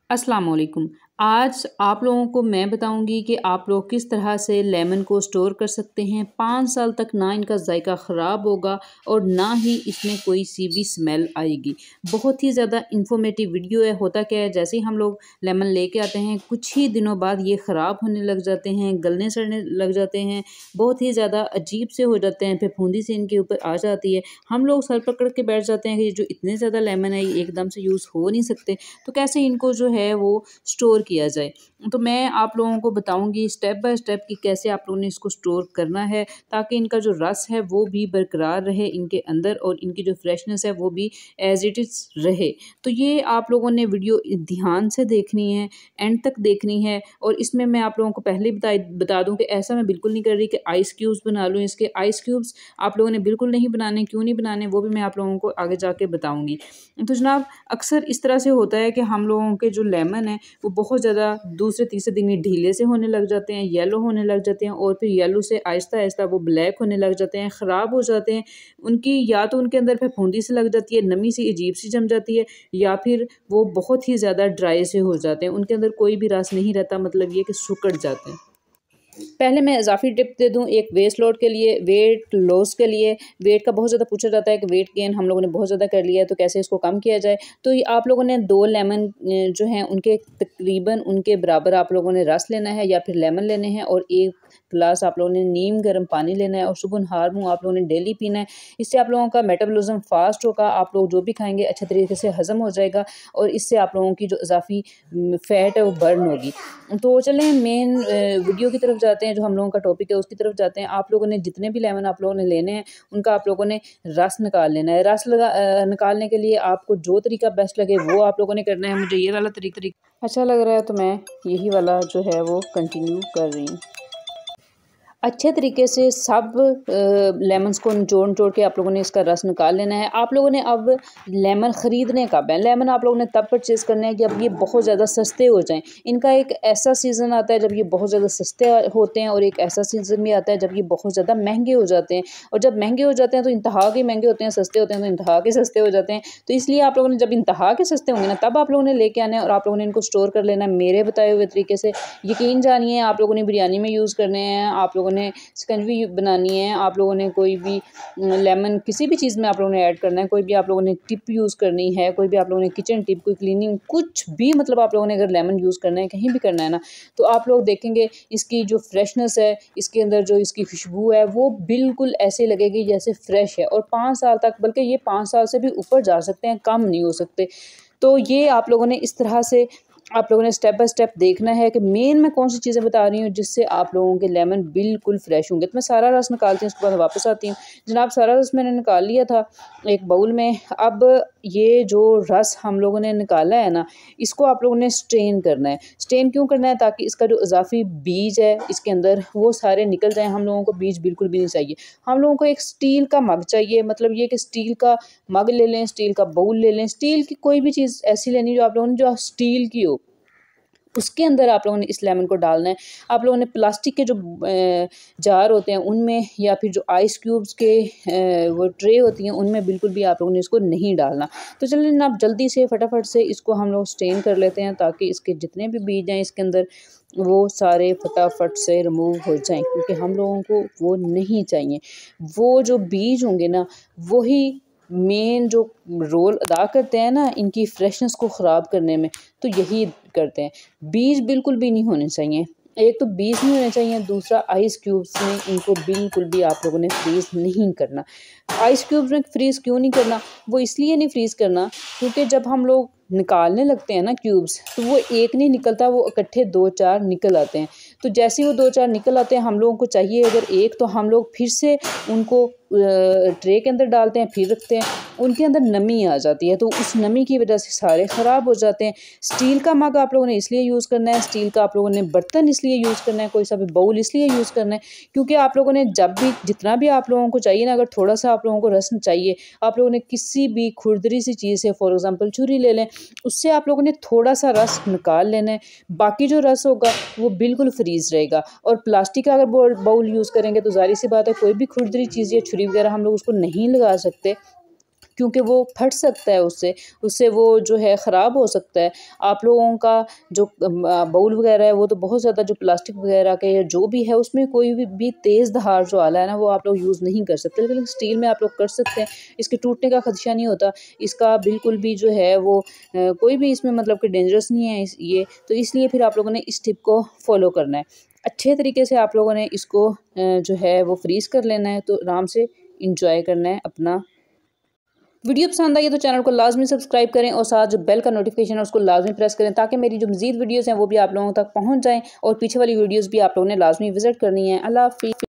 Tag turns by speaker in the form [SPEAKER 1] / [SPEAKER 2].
[SPEAKER 1] अस्सलाम वालेकुम। आज आप लोगों को मैं बताऊंगी कि आप लोग किस तरह से लेमन को स्टोर कर सकते हैं। 5 साल तक ना इनका जायका ख़राब होगा और ना ही इसमें कोई सी भी स्मेल आएगी। बहुत ही ज़्यादा इंफॉर्मेटिव वीडियो है। होता क्या है, जैसे ही हम लोग लेमन लेके आते हैं कुछ ही दिनों बाद ये ख़राब होने लग जाते हैं, गलने सड़ने लग जाते हैं, बहुत ही ज़्यादा अजीब से हो जाते हैं, फफूंदी से इनके ऊपर आ जाती है। हम लोग सर पकड़ के बैठ जाते हैं कि जो इतने ज़्यादा लेमन है ये एकदम से यूज़ हो नहीं सकते, तो कैसे इनको जो है वो स्टोर किया जाए। तो मैं आप लोगों को बताऊंगी स्टेप बाय स्टेप कि कैसे आप लोगों ने इसको स्टोर करना है ताकि इनका जो रस है वो भी बरकरार रहे इनके अंदर और इनकी जो फ्रेशनेस है वो भी एज इट इज़ रहे। तो ये आप लोगों ने वीडियो ध्यान से देखनी है, एंड तक देखनी है। और इसमें मैं आप लोगों को पहले ही बता दूं कि ऐसा मैं बिल्कुल नहीं कर रही कि आइस क्यूब्स बना लूँ। इसके आइस क्यूब्स आप लोगों ने बिल्कुल नहीं बनाने, क्यों नहीं बनाने वो भी मैं आप लोगों को आगे जाके बताऊंगी। तो जनाब अक्सर इस तरह से होता है कि हम लोगों के जो लेमन है वो बहुत ज़्यादा दूसरे तीसरे दिन ही ढीले से होने लग जाते हैं, येलो होने लग जाते हैं और फिर येलो से आहिस्ता आहिस्ता वो ब्लैक होने लग जाते हैं, ख़राब हो जाते हैं। उनकी या तो उनके अंदर फफूंदी सी लग जाती है, नमी सी अजीब सी जम जाती है, या फिर वो बहुत ही ज़्यादा ड्राई से हो जाते हैं, उनके अंदर कोई भी रस नहीं रहता, मतलब ये कि सुकड़ जाते हैं। पहले मैं इजाफी टिप दे दूं, एक वेस्ट लॉस के लिए, वेट लॉस के लिए। वेट का बहुत ज़्यादा पूछा जाता है कि वेट गेन हम लोगों ने बहुत ज़्यादा कर लिया है तो कैसे इसको कम किया जाए। तो ये आप लोगों ने 2 लेमन जो हैं उनके तकरीबन उनके बराबर आप लोगों ने रस लेना है या फिर लेमन लेने हैं, और 1 गिलास आप लोगों ने नीम गर्म पानी लेना है और सुबह नहार मुँह आप लोगों ने डेली पीना है। इससे आप लोगों का मेटाबॉलिज्म फास्ट होगा, आप लोग जो भी खाएंगे अच्छे तरीके से हजम हो जाएगा और इससे आप लोगों की जो इजाफी फ़ैट है वो बर्न होगी। तो चलें मेन वीडियो की तरफ जाते हैं, जो हम लोगों का टॉपिक है उसकी तरफ जाते हैं। आप लोगों ने जितने भी लेमन आप लोगों ने लेने हैं उनका आप लोगों ने रस निकाल लेना है। रस निकालने के लिए आपको जो तरीका बेस्ट लगे वो आप लोगों ने करना है। मुझे ये वाला तरीका अच्छा लग रहा है तो मैं यही वाला जो है वो कंटिन्यू कर रही हूँ। अच्छे तरीके से सब लेमन्स को निचोड़ के आप लोगों ने इसका रस निकाल लेना है। आप लोगों ने अब लेमन ख़रीदने कब है, लेमन आप लोगों ने तब परचेज़ करना है जब ये बहुत ज़्यादा सस्ते हो जाएं। इनका एक ऐसा सीज़न आता है जब ये बहुत ज़्यादा सस्ते होते हैं और एक ऐसा सीज़न भी आता है जब ये बहुत ज़्यादा महंगे हो जाते हैं। और जब महंगे हो जाते हैं तो इंतहा के महंगे होते हैं, सस्ते होते हैं तो इंतहा के सस्ते हो जाते हैं। तो इसलिए आप लोगों ने जब इंतहा के सस्ते होंगे ना तब आप लोगों ने लेके आना है और आप लोगों ने इनको स्टोर कर लेना है मेरे बताए हुए तरीके से। यकीन जानिए आप लोगों ने बिरयानी में यूज़ करने हैं, आप लोगों ने शिकंजी बनानी है, आप लोगों ने कोई भी लेमन किसी भी चीज़ में आप लोगों ने ऐड करना है, कोई भी आप लोगों ने टिप यूज़ करनी है, कोई भी आप लोगों ने किचन टिप, कोई क्लीनिंग, कुछ भी मतलब आप लोगों ने अगर लेमन यूज़ करना है कहीं भी करना है ना, तो आप लोग देखेंगे इसकी जो फ्रेशनेस है, इसके अंदर जो इसकी खुशबू है वो बिल्कुल ऐसे लगेगी जैसे फ्रेश है। और 5 साल तक, बल्कि ये 5 साल से भी ऊपर जा सकते हैं, कम नहीं हो सकते। तो ये आप लोगों ने इस तरह से आप लोगों ने स्टेप बाय स्टेप देखना है कि मेन मैं कौन सी चीज़ें बता रही हूँ जिससे आप लोगों के लेमन बिल्कुल फ्रेश होंगे। तो मैं सारा रस निकालती हूँ, उसके बाद वापस आती हूँ। जनाब सारा रस मैंने निकाल लिया था एक बाउल में। अब ये जो रस हम लोगों ने निकाला है ना, इसको आप लोगों ने स्ट्रेन करना है। स्ट्रेन क्यों करना है? ताकि इसका जो इजाफी बीज है इसके अंदर वो सारे निकल जाएँ। हम लोगों को बीज बिल्कुल भी नहीं चाहिए। हम लोगों को एक स्टील का मग चाहिए, मतलब ये कि स्टील का मग ले लें, स्टील का बाउल ले लें, स्टील की कोई भी चीज़ ऐसी लेनी जो आप लोगों ने जो स्टील की हो, उसके अंदर आप लोगों ने इस लेमन को डालना है। आप लोगों ने प्लास्टिक के जो जार होते हैं उनमें, या फिर जो आइस क्यूब्स के वो ट्रे होती हैं उनमें बिल्कुल भी आप लोगों ने इसको नहीं डालना। तो चलिए ना, आप जल्दी से फटाफट से इसको हम लोग स्ट्रेन कर लेते हैं ताकि इसके जितने भी बीज हैं इसके अंदर वो सारे फटाफट से रिमूव हो जाएँ, क्योंकि हम लोगों को वो नहीं चाहिए। वो जो बीज होंगे ना वही मेन जो रोल अदा करते हैं ना इनकी फ्रेशनेस को ख़राब करने में, तो यही करते हैं। बीज बिल्कुल भी नहीं होने चाहिए। एक तो बीज नहीं होने चाहिए, दूसरा आइस क्यूब्स में इनको बिल्कुल भी आप लोगों ने फ्रीज़ नहीं करना। आइस क्यूब्स में फ्रीज़ क्यों नहीं करना? वो इसलिए नहीं फ्रीज़ करना क्योंकि जब हम लोग निकालने लगते हैं ना क्यूब्स, तो वो एक नहीं निकलता, वो इकट्ठे 2-4 निकल आते हैं। तो जैसे ही वो 2-4 निकल आते हैं, हम लोगों को चाहिए अगर एक, तो हम लोग फिर से उनको ट्रे के अंदर डालते हैं, फिर रखते हैं, उनके अंदर नमी आ जाती है, तो उस नमी की वजह से सारे ख़राब हो जाते हैं। स्टील का मग आप लोगों ने इसलिए यूज़ करना है, स्टील का आप लोगों ने बर्तन इसलिए यूज़ करना है, कोई सा भी बाउल इसलिए यूज़ करना है क्योंकि आप लोगों ने जब भी जितना भी आप लोगों को चाहिए ना, अगर थोड़ा सा आप लोगों को रस चाहिए, आप लोगों ने किसी भी खुरदरी सी चीज़ से, फॉर एग्ज़ाम्पल छुरी ले लें, उससे आप लोगों ने थोड़ा सा रस निकाल लेना है। बाकी जो रस होगा वो बिल्कुल फ्रीज़ रहेगा। और प्लास्टिक का अगर बाउल यूज़ करेंगे तो ज़ाहिर सी बात है कोई भी खुरदरी चीज़ या छुरी वगैरह हम लोग उसको नहीं लगा सकते, क्योंकि वो फट सकता है, उससे उससे वो जो है ख़राब हो सकता है। आप लोगों का जो बाउल वगैरह है वो तो बहुत ज़्यादा जो प्लास्टिक वगैरह के या जो भी है उसमें कोई भी तेज़ धार जो आला है ना वो आप लोग यूज़ नहीं कर सकते, लेकिन स्टील में आप लोग कर सकते हैं। इसके टूटने का खदशा नहीं होता, इसका बिल्कुल भी जो है वो कोई भी इसमें मतलब कि डेंजरस नहीं है ये, तो इसलिए फिर आप लोगों ने इस टिप को फॉलो करना है। अच्छे तरीके से आप लोगों ने इसको जो है वो फ्रीज़ कर लेना है, तो आराम से इंजॉय करना है अपना। वीडियो पसंद आई तो चैनल को लाजमी सब्सक्राइब करें और साथ जो बेल का नोटिफिकेशन है उसको लाजमी प्रेस करें, ताकि मेरी जो मज़ीद वीडियोज़ हैं वो भी आप लोगों तक पहुंच जाएं और पीछे वाली वीडियोज़ भी आप लोगों ने लाजमी विजिट करनी है। अल्लाह हाफ़िज़।